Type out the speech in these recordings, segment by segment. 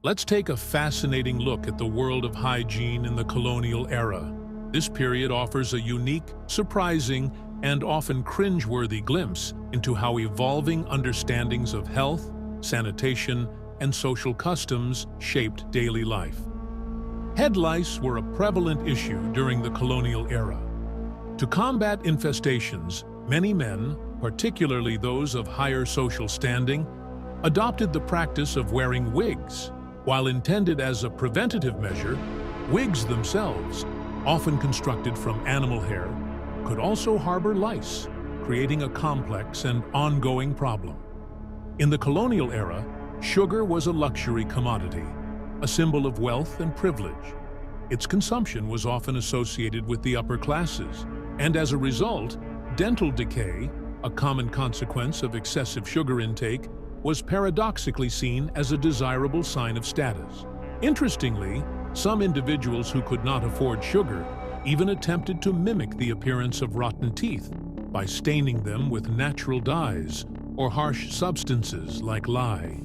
Let's take a fascinating look at the world of hygiene in the colonial era. This period offers a unique, surprising, and often cringe-worthy glimpse into how evolving understandings of health, sanitation, and social customs shaped daily life. Head lice were a prevalent issue during the colonial era. To combat infestations, many men, particularly those of higher social standing, adopted the practice of wearing wigs. While intended as a preventative measure, wigs themselves, often constructed from animal hair, could also harbor lice, creating a complex and ongoing problem. In the colonial era, sugar was a luxury commodity, a symbol of wealth and privilege. Its consumption was often associated with the upper classes, and as a result, dental decay, a common consequence of excessive sugar intake, was paradoxically seen as a desirable sign of status. Interestingly, some individuals who could not afford sugar even attempted to mimic the appearance of rotten teeth by staining them with natural dyes or harsh substances like lye.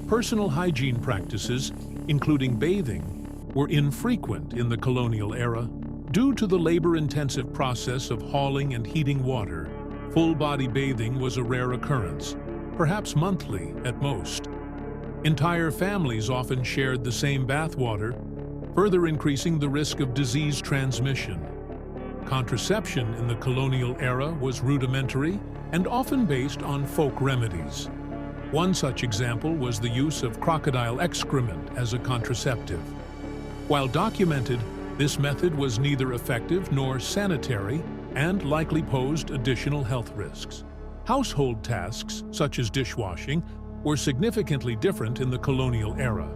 Personal hygiene practices, including bathing, were infrequent in the colonial era. Due to the labor-intensive process of hauling and heating water, full-body bathing was a rare occurrence, perhaps monthly at most. Entire families often shared the same bathwater, further increasing the risk of disease transmission. Contraception in the colonial era was rudimentary and often based on folk remedies. One such example was the use of crocodile excrement as a contraceptive. While documented, this method was neither effective nor sanitary and likely posed additional health risks. Household tasks, such as dishwashing, were significantly different in the colonial era.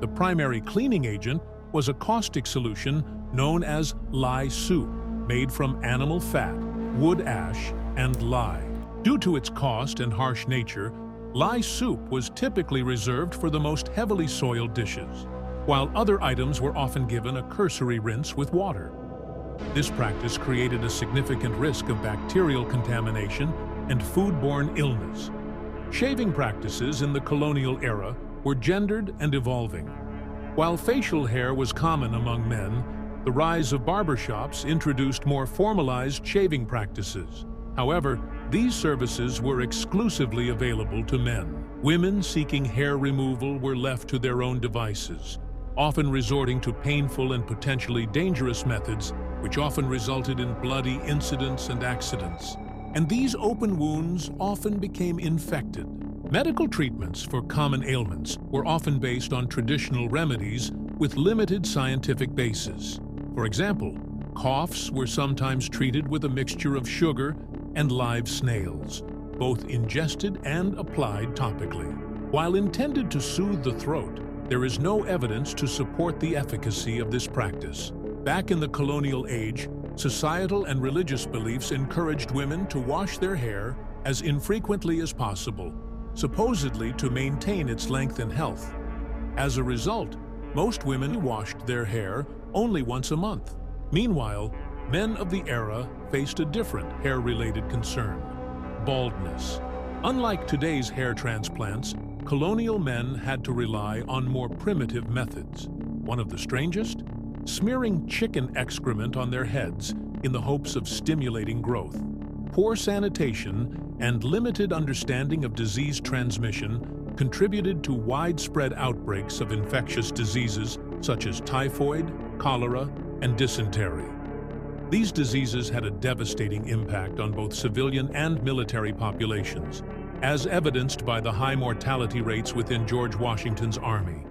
The primary cleaning agent was a caustic solution known as lye soup, made from animal fat, wood ash, and lye. Due to its cost and harsh nature, lye soup was typically reserved for the most heavily soiled dishes, while other items were often given a cursory rinse with water. This practice created a significant risk of bacterial contamination and foodborne illness. Shaving practices in the colonial era were gendered and evolving. While facial hair was common among men, the rise of barbershops introduced more formalized shaving practices. However, these services were exclusively available to men. Women seeking hair removal were left to their own devices, often resorting to painful and potentially dangerous methods, which often resulted in bloody incidents and accidents. And these open wounds often became infected. Medical treatments for common ailments were often based on traditional remedies with limited scientific basis. For example, coughs were sometimes treated with a mixture of sugar and live snails, both ingested and applied topically. While intended to soothe the throat, there is no evidence to support the efficacy of this practice. Back in the colonial age, societal and religious beliefs encouraged women to wash their hair as infrequently as possible, supposedly to maintain its length and health. As a result, most women washed their hair only once a month. Meanwhile, men of the era faced a different hair-related concern: baldness. Unlike today's hair transplants, colonial men had to rely on more primitive methods. One of the strangest? Smearing chicken excrement on their heads in the hopes of stimulating growth. Poor sanitation and limited understanding of disease transmission contributed to widespread outbreaks of infectious diseases such as typhoid, cholera, and dysentery. These diseases had a devastating impact on both civilian and military populations, as evidenced by the high mortality rates within George Washington's army.